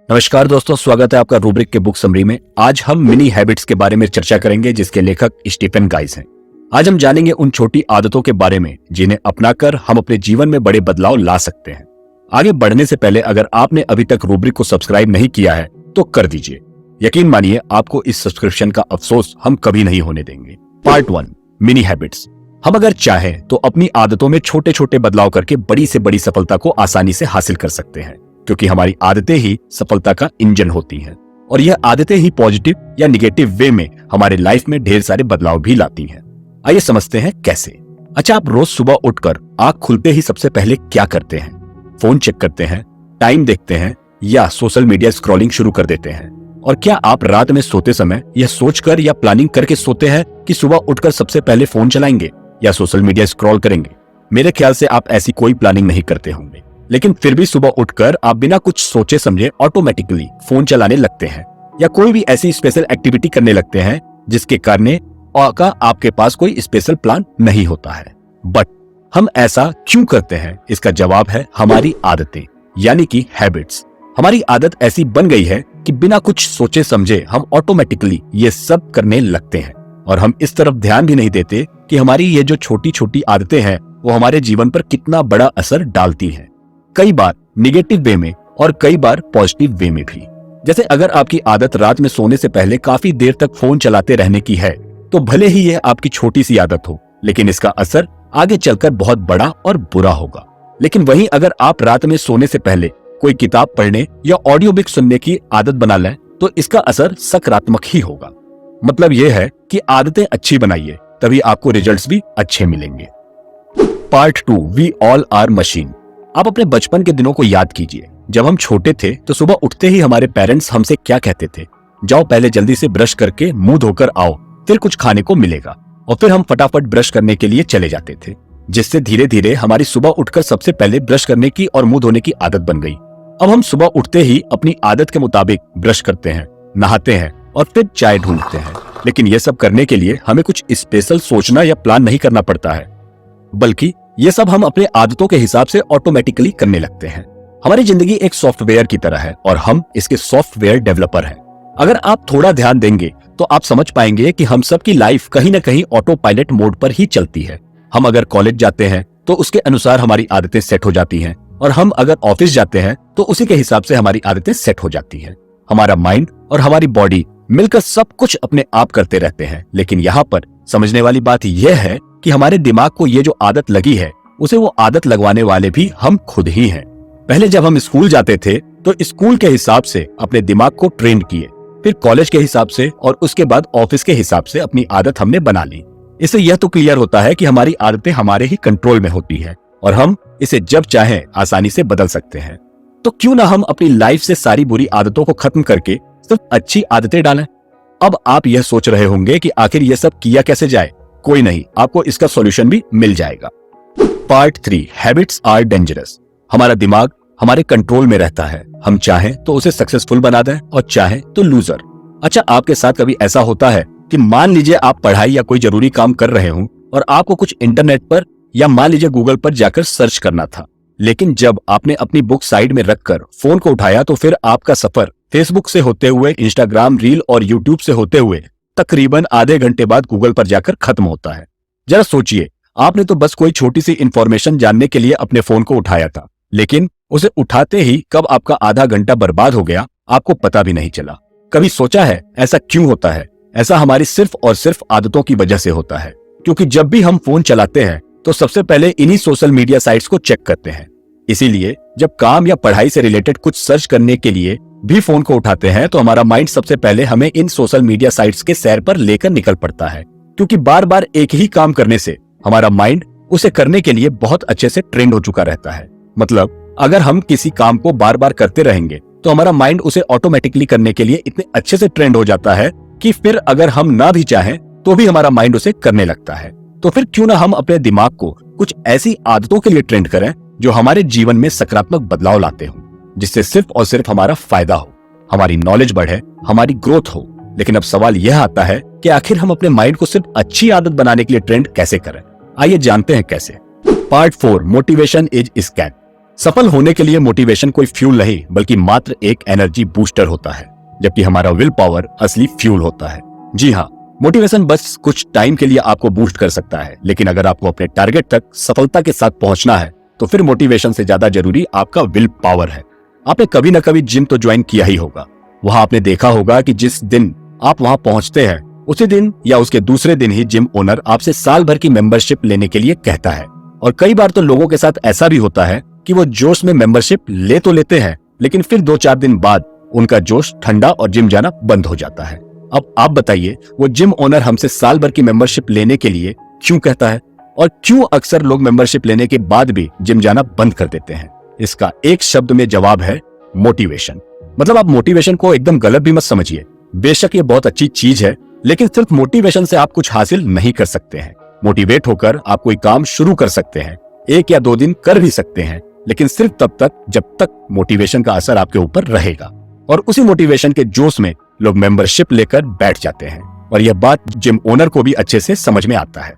नमस्कार दोस्तों, स्वागत है आपका रूब्रिक के बुक समरी में। आज हम मिनी हैबिट्स के बारे में चर्चा करेंगे जिसके लेखक स्टीफन गाइस हैं। आज हम जानेंगे उन छोटी आदतों के बारे में जिन्हें अपनाकर हम अपने जीवन में बड़े बदलाव ला सकते हैं। आगे बढ़ने से पहले अगर आपने अभी तक रूब्रिक को सब्सक्राइब नहीं किया है तो कर दीजिए। यकीन मानिए आपको इस सब्सक्रिप्शन का अफसोस हम कभी नहीं होने देंगे। Part 1, mini habits. हम अगर चाहें तो अपनी आदतों में छोटे छोटे बदलाव करके बड़ी से बड़ी सफलता को आसानी से हासिल कर सकते हैं, क्योंकि हमारी आदतें ही सफलता का इंजन होती हैं और यह आदतें ही पॉजिटिव या निगेटिव वे में हमारे लाइफ में ढेर सारे बदलाव भी लाती हैं। आइए समझते हैं कैसे। अच्छा, आप रोज सुबह उठकर आंख खुलते ही सबसे पहले क्या करते हैं? फोन चेक करते हैं, टाइम देखते हैं या सोशल मीडिया स्क्रॉलिंग शुरू कर देते हैं? और क्या आप रात में सोते समय यह सोचकर या प्लानिंग करके सोते हैं कि सुबह उठकर सबसे पहले फोन चलाएंगे या सोशल मीडिया स्क्रॉल करेंगे? मेरे ख्याल से आप ऐसी कोई प्लानिंग नहीं करते होंगे, लेकिन फिर भी सुबह उठकर आप बिना कुछ सोचे समझे ऑटोमेटिकली फोन चलाने लगते हैं या कोई भी ऐसी स्पेशल एक्टिविटी करने लगते हैं जिसके कारण आपके पास कोई स्पेशल प्लान नहीं होता है। बट हम ऐसा क्यों करते हैं? इसका जवाब है हमारी आदतें, यानी कि हैबिट्स। हमारी आदत ऐसी बन गई है कि बिना कुछ सोचे समझे हम ऑटोमेटिकली ये सब करने लगते हैं और हम इस तरफ ध्यान भी नहीं देते कि हमारी ये जो छोटी छोटी आदतें हैं वो हमारे जीवन पर कितना बड़ा असर डालती हैं। कई बार निगेटिव वे में और कई बार पॉजिटिव वे में भी। जैसे अगर आपकी आदत रात में सोने से पहले काफी देर तक फोन चलाते रहने की है तो भले ही यह आपकी छोटी सी आदत हो, लेकिन इसका असर आगे चलकर बहुत बड़ा और बुरा होगा। लेकिन वहीं अगर आप रात में सोने से पहले कोई किताब पढ़ने या ऑडियो बुक सुनने की आदत बना लें तो इसका असर सकारात्मक ही होगा। मतलब यह है कि आदतें अच्छी बनाइए, तभी आपको रिजल्ट्स भी अच्छे मिलेंगे। Part 2, we all are machine. आप अपने बचपन के दिनों को याद कीजिए। जब हम छोटे थे तो सुबह उठते ही हमारे पेरेंट्स हमसे क्या कहते थे? जाओ पहले जल्दी से ब्रश करके मुंह धोकर आओ, फिर कुछ खाने को मिलेगा। और फिर हम फटाफट ब्रश करने के लिए चले जाते थे, जिससे धीरे धीरे हमारी सुबह उठकर सबसे पहले ब्रश करने की और मुंह धोने की आदत बन गई। अब हम सुबह उठते ही अपनी आदत के मुताबिक ब्रश करते हैं, नहाते हैं और फिर चाय ढूंढते हैं। लेकिन यह सब करने के लिए हमें कुछ स्पेशल सोचना या प्लान नहीं करना पड़ता है, बल्कि ये सब हम अपने आदतों के हिसाब से ऑटोमेटिकली करने लगते हैं। हमारी जिंदगी एक सॉफ्टवेयर की तरह है और हम इसके सॉफ्टवेयर डेवलपर हैं। अगर आप थोड़ा ध्यान देंगे तो आप समझ पाएंगे कि हम सब की लाइफ कहीं ना कहीं ऑटो पायलट मोड पर ही चलती है। हम अगर कॉलेज जाते हैं तो उसके अनुसार हमारी आदतें सेट हो जाती हैं और हम अगर ऑफिस जाते हैं तो उसी के हिसाब से हमारी आदतें सेट हो जाती हैं। हमारा माइंड और हमारी बॉडी मिलकर सब कुछ अपने आप करते रहते हैं। लेकिन यहाँ पर समझने वाली बात यह है कि हमारे दिमाग को ये जो आदत लगी है उसे वो आदत लगवाने वाले भी हम खुद ही हैं। पहले जब हम स्कूल जाते थे तो स्कूल के हिसाब से अपने दिमाग को ट्रेन किए, फिर कॉलेज के हिसाब से और उसके बाद ऑफिस के हिसाब से अपनी आदत हमने बना ली। इससे यह तो क्लियर होता है कि हमारी आदतें हमारे ही कंट्रोल में होती है और हम इसे जब चाहें आसानी से बदल सकते हैं। तो क्यों ना हम अपनी लाइफ से सारी बुरी आदतों को खत्म करके सिर्फ अच्छी आदतें डालें। अब आप यह सोच रहे होंगे कि आखिर यह सब किया कैसे जाए। कोई नहीं, आपको इसका सॉल्यूशन भी मिल जाएगा। Part 3, habits are dangerous. हमारा दिमाग हमारे कंट्रोल में रहता है। हम चाहें तो उसे सक्सेसफुल बना दें और चाहें तो लूजर। अच्छा, आपके साथ कभी ऐसा होता है कि मान लीजिए आप पढ़ाई या कोई जरूरी काम कर रहे हो और आपको कुछ इंटरनेट पर या मान लीजिए गूगल पर जाकर सर्च करना था, लेकिन जब आपने अपनी बुक साइड में रखकर फोन को उठाया तो फिर आपका सफर फेसबुक से होते हुए इंस्टाग्राम रील और यूट्यूब से होते हुए तकरीबन आधे घंटे बाद गूगल पर जाकर खत्म होता है। जरा सोचिए, आपने तो बस कोई छोटी सी इंफॉर्मेशन जानने के लिए अपने फोन को उठाया था, लेकिन उसे उठाते ही कब आपका आधा घंटा बर्बाद हो गया आपको पता भी नहीं चला। कभी सोचा है ऐसा क्यों होता है? ऐसा हमारी सिर्फ और सिर्फ आदतों की वजह से होता है, क्योंकि जब भी हम फोन चलाते हैं तो सबसे पहले इन्हीं सोशल मीडिया साइट्स को चेक करते हैं। इसीलिए जब काम या पढ़ाई से रिलेटेड कुछ सर्च करने के लिए भी फोन को उठाते हैं तो हमारा माइंड सबसे पहले हमें इन सोशल मीडिया साइट्स के सैर पर लेकर निकल पड़ता है, क्योंकि बार बार एक ही काम करने से हमारा माइंड उसे करने के लिए बहुत अच्छे से ट्रेंड हो चुका रहता है। मतलब अगर हम किसी काम को बार बार करते रहेंगे तो हमारा माइंड उसे ऑटोमेटिकली करने के लिए इतने अच्छे से ट्रेंड हो जाता है कि फिर अगर हम ना भी चाहें तो भी हमारा माइंड उसे करने लगता है। तो फिर क्यों ना हम अपने दिमाग को कुछ ऐसी आदतों के लिए ट्रेंड करें जो हमारे जीवन में सकारात्मक बदलाव लाते हो, जिससे सिर्फ और सिर्फ हमारा फायदा हो, हमारी नॉलेज बढ़े, हमारी ग्रोथ हो। लेकिन अब सवाल यह आता है कि आखिर हम अपने माइंड को सिर्फ अच्छी आदत बनाने के लिए ट्रेंड कैसे करें? आइए जानते हैं कैसे। Part 4, motivation is scam. सफल होने के लिए मोटिवेशन कोई फ्यूल नहीं बल्कि मात्र एक एनर्जी बूस्टर होता है, जबकि हमारा विल पावर असली फ्यूल होता है। जी हाँ, मोटिवेशन बस कुछ टाइम के लिए आपको बूस्ट कर सकता है, लेकिन अगर आपको अपने टारगेट तक सफलता के साथ पहुंचना है तो फिर मोटिवेशन से ज्यादा जरूरी आपका विल पावर है। आपने कभी ना कभी जिम तो ज्वाइन किया ही होगा। वहां आपने देखा होगा कि जिस दिन आप वहां पहुंचते हैं उसी दिन या उसके दूसरे दिन ही जिम ओनर आपसे साल भर की मेंबरशिप लेने के लिए कहता है। और कई बार तो लोगों के साथ ऐसा भी होता है कि वो जोश में मेंबरशिप ले तो लेते हैं, लेकिन फिर 2-4 दिन बाद उनका जोश ठंडा और जिम जाना बंद हो जाता है। अब आप बताइए, वो जिम ओनर हमसे साल भर की मेंबरशिप लेने के लिए क्यों कहता है, और क्यों अक्सर लोग मेंबरशिप लेने के बाद भी जिम जाना बंद कर देते हैं? इसका एक शब्द में जवाब है मोटिवेशन। मतलब आप मोटिवेशन को एकदम गलत भी मत समझिए। बेशक ये बहुत अच्छी चीज है, लेकिन सिर्फ मोटिवेशन से आप कुछ हासिल नहीं कर सकते हैं। मोटिवेट होकर आप कोई काम शुरू कर सकते हैं, 1 या 2 दिन कर भी सकते हैं, लेकिन सिर्फ तब तक जब तक मोटिवेशन का असर आपके ऊपर रहेगा। और उसी मोटिवेशन के जोश में लोग मेंबरशिप लेकर बैठ जाते हैं। और यह बात जिम ओनर को भी अच्छे से समझ में आता है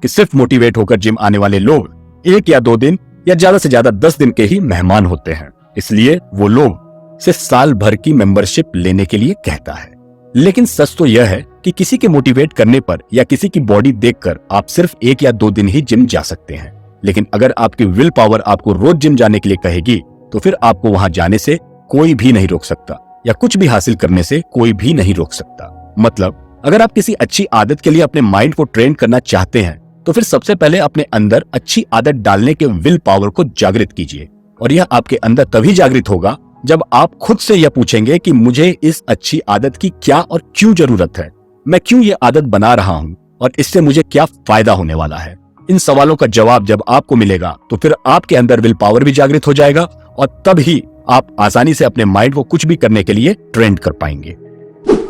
कि सिर्फ मोटिवेट होकर जिम आने वाले लोग 1 या 2 दिन या ज्यादा से ज्यादा 10 दिन के ही मेहमान होते हैं, इसलिए वो लोग से साल भर की मेंबरशिप लेने के लिए कहता है। लेकिन सच तो यह है कि किसी के मोटिवेट करने पर या किसी की बॉडी देखकर आप सिर्फ 1 या 2 दिन ही जिम जा सकते हैं, लेकिन अगर आपकी विल पावर आपको रोज जिम जाने के लिए कहेगी तो फिर आपको वहां जाने से कोई भी नहीं रोक सकता, या कुछ भी हासिल करने से कोई भी नहीं रोक सकता। मतलब अगर आप किसी अच्छी आदत के लिए अपने माइंड को ट्रेन करना चाहते हैं तो फिर सबसे पहले अपने अंदर अच्छी आदत डालने के विल पावर को जागृत कीजिए। और यह आपके अंदर तभी जागृत होगा जब आप खुद से यह पूछेंगे कि मुझे इस अच्छी आदत की क्या और क्यों जरूरत है, मैं क्यों ये आदत बना रहा हूँ और इससे मुझे क्या फायदा होने वाला है। इन सवालों का जवाब जब आपको मिलेगा तो फिर आपके अंदर विल पावर भी जागृत हो जाएगा, और तब ही आप आसानी से अपने माइंड को कुछ भी करने के लिए ट्रेन कर पाएंगे।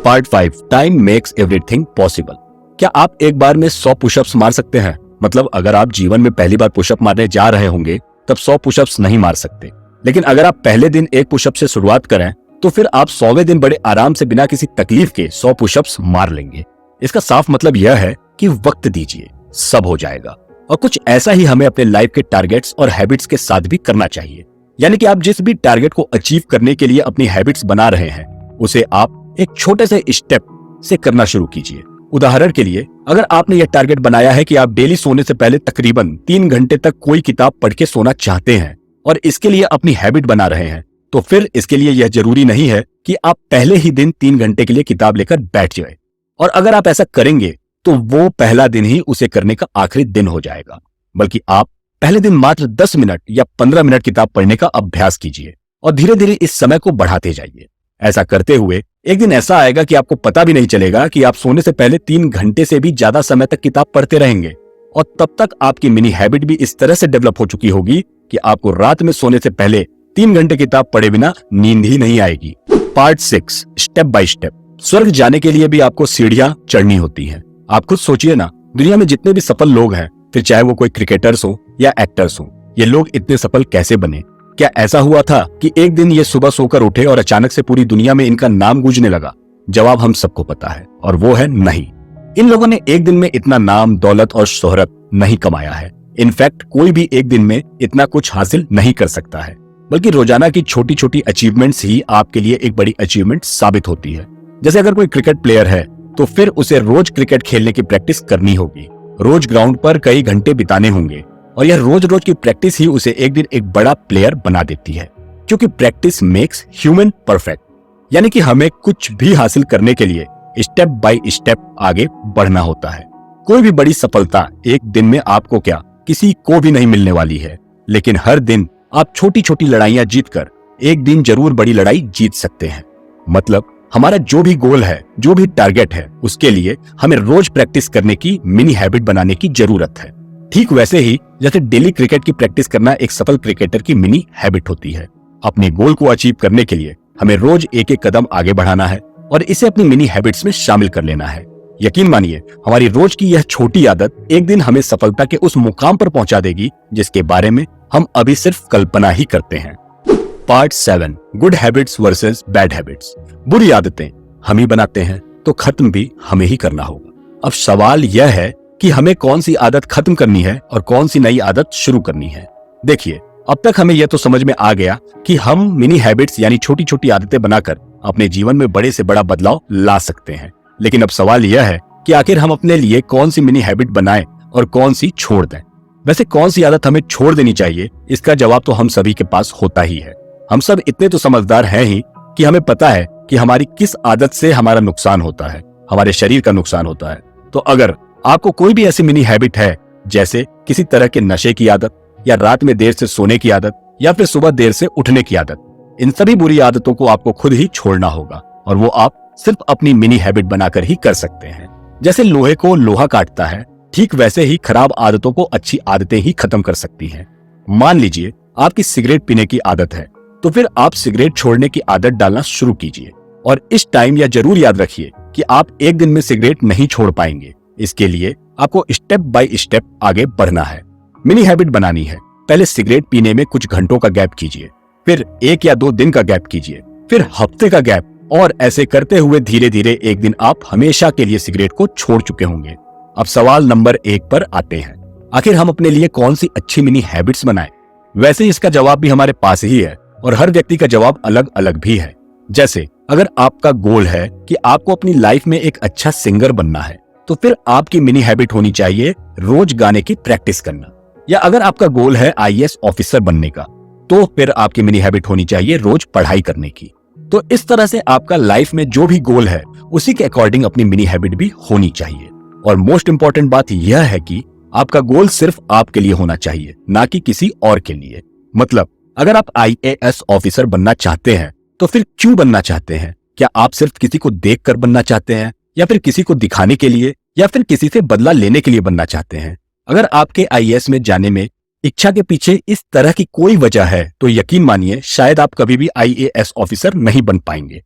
Part 5, time makes everything possible. क्या आप एक बार में 100 पुशअप्स मार सकते हैं? मतलब अगर आप जीवन में पहली बार पुशअप मारने जा रहे होंगे तब 100 पुशअप्स नहीं मार सकते, लेकिन अगर आप पहले दिन 1 पुशअप से शुरुआत करें तो फिर आप 100वें दिन बड़े आराम से बिना किसी तकलीफ के 100 पुशअप्स मार लेंगे। इसका साफ मतलब यह है कि वक्त दीजिए, सब हो जाएगा। और कुछ ऐसा ही हमें अपने लाइफ के टारगेट्स और हैबिट्स के साथ भी करना चाहिए। यानी कि आप जिस भी टारगेट को अचीव करने के लिए अपनी हैबिट्स बना रहे हैं उसे आप एक छोटे से स्टेप से करना शुरू कीजिए। उदाहरण के लिए, अगर आपने यह टारगेट बनाया है कि आप डेली सोने से पहले तकरीबन 3 घंटे तक कोई किताब पढ़ के सोना चाहते हैं और इसके लिए अपनी हैबिट बना रहे हैं, तो फिर इसके लिए यह जरूरी नहीं है कि आप पहले ही दिन 3 घंटे के लिए किताब लेकर बैठ जाए। और अगर आप ऐसा करेंगे तो वो पहला दिन ही उसे करने का आखिरी दिन हो जाएगा, बल्कि आप पहले दिन मात्र 10 मिनट या 15 मिनट किताब पढ़ने का अभ्यास कीजिए और धीरे धीरे इस समय को बढ़ाते जाइए। ऐसा करते हुए एक दिन ऐसा आएगा कि आपको पता भी नहीं चलेगा कि आप सोने से पहले 3 घंटे से भी ज्यादा समय तक किताब पढ़ते रहेंगे, और तब तक आपकी मिनी हैबिट भी इस तरह से डेवलप हो चुकी होगी कि आपको रात में सोने से पहले 3 घंटे किताब पढ़े बिना नींद ही नहीं आएगी। Part 6, step by step. स्वर्ग जाने के लिए भी आपको सीढ़ियां चढ़नी होती हैं। आप खुद सोचिए ना, दुनिया में जितने भी सफल लोग हैं, फिर चाहे वो कोई क्रिकेटर्स हो या एक्टर्स हो, ये लोग इतने सफल कैसे बने? क्या ऐसा हुआ था कि एक दिन ये सुबह सोकर उठे और अचानक से पूरी दुनिया में इनका नाम गूंजने लगा? जवाब हम सबको पता है, और वो है नहीं। इन लोगों ने एक दिन में इतना नाम, दौलत और शोहरत नहीं कमाया है। इनफैक्ट कोई भी एक दिन में इतना कुछ हासिल नहीं कर सकता है, बल्कि रोजाना की छोटी छोटी अचीवमेंट्स ही आपके लिए एक बड़ी अचीवमेंट साबित होती है। जैसे अगर कोई क्रिकेट प्लेयर है तो फिर उसे रोज क्रिकेट खेलने की प्रैक्टिस करनी होगी, रोज ग्राउंड पर कई घंटे बिताने होंगे, और यह रोज रोज की प्रैक्टिस ही उसे एक दिन एक बड़ा प्लेयर बना देती है। क्योंकि प्रैक्टिस मेक्स ह्यूमन परफेक्ट, यानी कि हमें कुछ भी हासिल करने के लिए स्टेप बाय स्टेप आगे बढ़ना होता है। कोई भी बड़ी सफलता एक दिन में आपको क्या, किसी को भी नहीं मिलने वाली है, लेकिन हर दिन आप छोटी छोटी लड़ाइयां जीतकर एक दिन जरूर बड़ी लड़ाई जीत सकते हैं। मतलब हमारा जो भी गोल है, जो भी टारगेट है, उसके लिए हमें रोज प्रैक्टिस करने की मिनी हैबिट बनाने की जरूरत है। ठीक वैसे ही जैसे डेली क्रिकेट की प्रैक्टिस करना एक सफल क्रिकेटर की मिनी हैबिट होती है। अपने गोल को अचीव करने के लिए हमें रोज एक एक कदम आगे बढ़ाना है और इसे अपनी मिनी हैबिट्स में शामिल कर लेना है। यकीन मानिए, हमारी रोज की यह छोटी आदत एक दिन हमें सफलता के उस मुकाम पर पहुंचा देगी जिसके बारे में हम अभी सिर्फ कल्पना ही करते हैं। Part 7, good habits versus bad habits. बुरी आदतें हम ही बनाते हैं तो खत्म भी हमें ही करना होगा। अब सवाल यह है कि हमें कौन सी आदत खत्म करनी है और कौन सी नई आदत शुरू करनी है। देखिए, अब तक हमें यह तो समझ में आ गया कि हम मिनी हैबिट्स यानी छोटी छोटी आदतें बनाकर अपने जीवन में बड़े से बड़ा बदलाव ला सकते हैं। लेकिन अब सवाल यह है कि आखिर हम अपने लिए कौन सी मिनी हैबिट बनाएं और कौन सी छोड़ दें। वैसे कौन सी आदत हमें छोड़ देनी चाहिए, इसका जवाब तो हम सभी के पास होता ही है। हम सब इतने तो समझदार हैं ही कि हमें पता है कि हमारी किस आदत से हमारा नुकसान होता है, हमारे शरीर का नुकसान होता है। तो अगर आपको कोई भी ऐसी मिनी हैबिट है, जैसे किसी तरह के नशे की आदत, या रात में देर से सोने की आदत, या फिर सुबह देर से उठने की आदत, इन सभी बुरी आदतों को आपको खुद ही छोड़ना होगा और वो आप सिर्फ अपनी मिनी हैबिट बनाकर ही कर सकते हैं। जैसे लोहे को लोहा काटता है, ठीक वैसे ही खराब आदतों को अच्छी आदतें ही खत्म कर सकती हैं। मान लीजिए आपकी सिगरेट पीने की आदत है, तो फिर आप सिगरेट छोड़ने की आदत डालना शुरू कीजिए और इस टाइम यह जरूर याद रखिए कि आप एक दिन में सिगरेट नहीं छोड़ पाएंगे। इसके लिए आपको स्टेप बाय स्टेप आगे बढ़ना है। मिनी हैबिट बनानी है। पहले सिगरेट पीने में कुछ घंटों का गैप कीजिए, फिर 1 या 2 दिन का गैप कीजिए, फिर हफ्ते का गैप, और ऐसे करते हुए धीरे धीरे एक दिन आप हमेशा के लिए सिगरेट को छोड़ चुके होंगे। अब सवाल नंबर 1 पर आते हैं, आखिर हम अपने लिए कौन सी अच्छी मिनी हैबिट्स बनाएं? वैसे इसका जवाब भी हमारे पास ही है और हर व्यक्ति का जवाब अलग अलग भी है। जैसे अगर आपका गोल है कि आपको अपनी लाइफ में एक अच्छा सिंगर बनना है, तो फिर आपकी मिनी हैबिट होनी चाहिए रोज गाने की प्रैक्टिस करना। या अगर आपका गोल है IAS ऑफिसर बनने का, तो फिर आपकी मिनी हैबिट होनी चाहिए रोज पढ़ाई करने की। तो इस तरह से आपका लाइफ में जो भी गोल है उसी के अकॉर्डिंग अपनी मिनी हैबिट भी होनी चाहिए। और मोस्ट इंपॉर्टेंट बात यह है कि आपका गोल सिर्फ आपके लिए होना चाहिए, ना कि किसी और के लिए। मतलब अगर आप IAS ऑफिसर बनना चाहते हैं, तो फिर क्यों बनना चाहते हैं? क्या आप सिर्फ किसी को देखकर बनना चाहते हैं, या फिर किसी को दिखाने के लिए, या फिर किसी से बदला लेने के लिए बनना चाहते हैं? अगर आपके IAS में जाने में इच्छा के पीछे इस तरह की कोई वजह है, तो यकीन मानिए शायद आप कभी भी IAS ऑफिसर नहीं बन पाएंगे,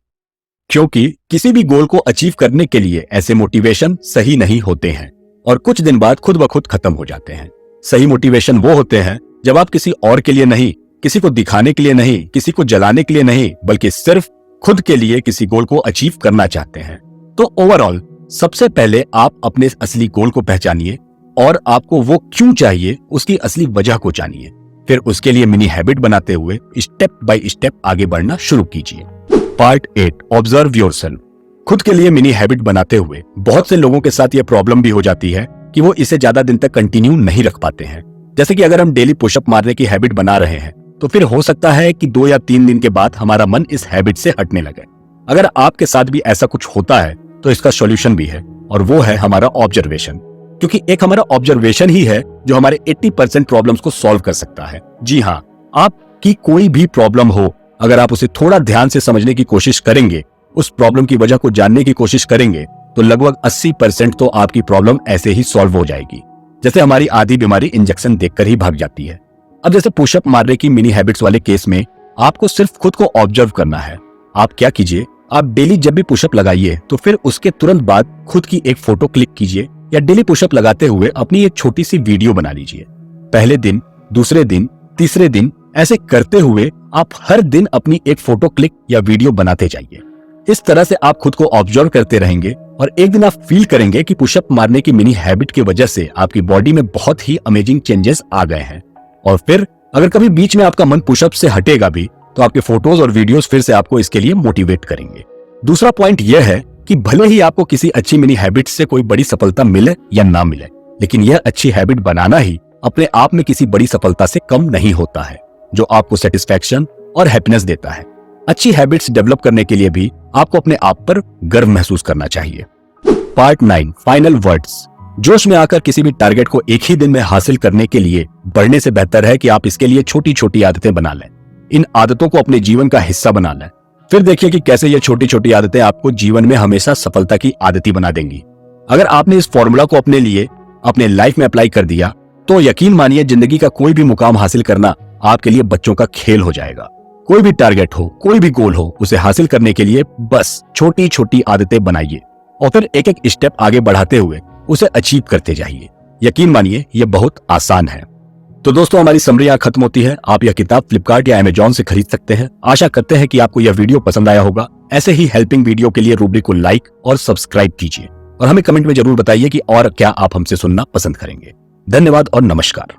क्योंकि किसी भी गोल को अचीव करने के लिए ऐसे मोटिवेशन सही नहीं होते हैं और कुछ दिन बाद खुद ब खुद खत्म हो जाते हैं। सही मोटिवेशन वो होते हैं जब आप किसी और के लिए नहीं, किसी को दिखाने के लिए नहीं, किसी को जलाने के लिए नहीं, बल्कि सिर्फ खुद के लिए किसी गोल को अचीव करना चाहते हैं। तो ओवरऑल सबसे पहले आप अपने असली गोल को पहचानिए और आपको वो क्यों चाहिए उसकी असली वजह को जानिए। फिर उसके लिए मिनी हैबिट बनाते हुए स्टेप बाय स्टेप आगे बढ़ना शुरू कीजिए। Part 8, observe yourself. खुद के लिए मिनी हैबिट बनाते हुए बहुत से लोगों के साथ यह प्रॉब्लम भी हो जाती है कि वो इसे ज्यादा दिन तक कंटिन्यू नहीं रख पाते हैं। जैसे कि अगर हम डेली पुशअप मारने की हैबिट बना रहे हैं, तो फिर हो सकता है कि 2 या 3 दिन के बाद हमारा मन इस हैबिट से हटने लगे। अगर आपके साथ भी ऐसा कुछ होता है, तो इसका सॉल्यूशन भी है और वो है हमारा ऑब्जर्वेशन। क्योंकि एक हमारा ऑब्जर्वेशन ही है जो हमारे 80% प्रॉब्लम्स को सॉल्व कर सकता है। जी हाँ, आपकी कोई भी प्रॉब्लम हो, अगर आप उसे थोड़ा ध्यान से समझने की कोशिश करेंगे, उस प्रॉब्लम की वजह को जानने की कोशिश करेंगे, तो लगभग 80% तो आपकी प्रॉब्लम ऐसे ही सॉल्व हो जाएगी। जैसे हमारी आधी बीमारी इंजेक्शन देखकर ही भाग जाती है। अब जैसे पुशअप मारने की मिनी हैबिट्स वाले केस में आपको सिर्फ खुद को ऑब्जर्व करना है। आप क्या कीजिए, आप डेली जब भी पुशअप लगाइए, तो फिर उसके तुरंत बाद खुद की एक फोटो क्लिक कीजिए, या डेली पुशअप लगाते हुए अपनी एक छोटी सी वीडियो बना लीजिए। पहले दिन, दूसरे दिन, तीसरे दिन, ऐसे करते हुए आप हर दिन अपनी एक फोटो क्लिक या वीडियो बनाते जाइए। इस तरह से आप खुद को ऑब्जर्व करते रहेंगे और एक दिन आप फील करेंगे कि पुशअप मारने की मिनी हैबिट की वजह से आपकी बॉडी में बहुत ही अमेजिंग चेंजेस आ गए हैं। और फिर अगर कभी बीच में आपका मन पुशअप से हटेगा भी, तो आपके फोटोज और वीडियोस फिर से आपको इसके लिए मोटिवेट करेंगे। दूसरा पॉइंट यह है कि भले ही आपको किसी अच्छी मिनी हैबिट से कोई बड़ी सफलता मिले या ना मिले, लेकिन यह अच्छी हैबिट बनाना ही अपने आप में किसी बड़ी सफलता से कम नहीं होता है, जो आपको सेटिस्फैक्शन और हैप्पीनेस देता है। अच्छी हैबिट्स डेवलप करने के लिए भी आपको अपने आप पर गर्व महसूस करना चाहिए। Part 9, final words. जोश में आकर किसी भी टारगेट को एक ही दिन में हासिल करने के लिए बढ़ने से बेहतर है कि आप इसके लिए छोटी छोटी आदतें बना लें। इन आदतों को अपने जीवन का हिस्सा बना लें। फिर देखिए कि कैसे ये छोटी छोटी आदतें आपको जीवन में हमेशा सफलता की आदती बना देंगी। अगर आपने इस फॉर्मूला को अपने लिए अपने लाइफ में अप्लाई कर दिया, तो यकीन मानिए जिंदगी का कोई भी मुकाम हासिल करना आपके लिए बच्चों का खेल हो जाएगा। कोई भी टारगेट हो, कोई भी गोल हो, उसे हासिल करने के लिए बस छोटी छोटी आदतें बनाइए और फिर एक एक स्टेप आगे बढ़ाते हुए उसे अचीव करते जाइए। यकीन मानिए यह बहुत आसान है। तो दोस्तों, हमारी समरी यहाँ खत्म होती है। आप यह किताब फ्लिपकार्ट या अमेजॉन से खरीद सकते हैं। आशा करते हैं कि आपको यह वीडियो पसंद आया होगा। ऐसे ही हेल्पिंग वीडियो के लिए रूब्रिक को लाइक और सब्सक्राइब कीजिए और हमें कमेंट में जरूर बताइए कि और क्या आप हमसे सुनना पसंद करेंगे। धन्यवाद और नमस्कार।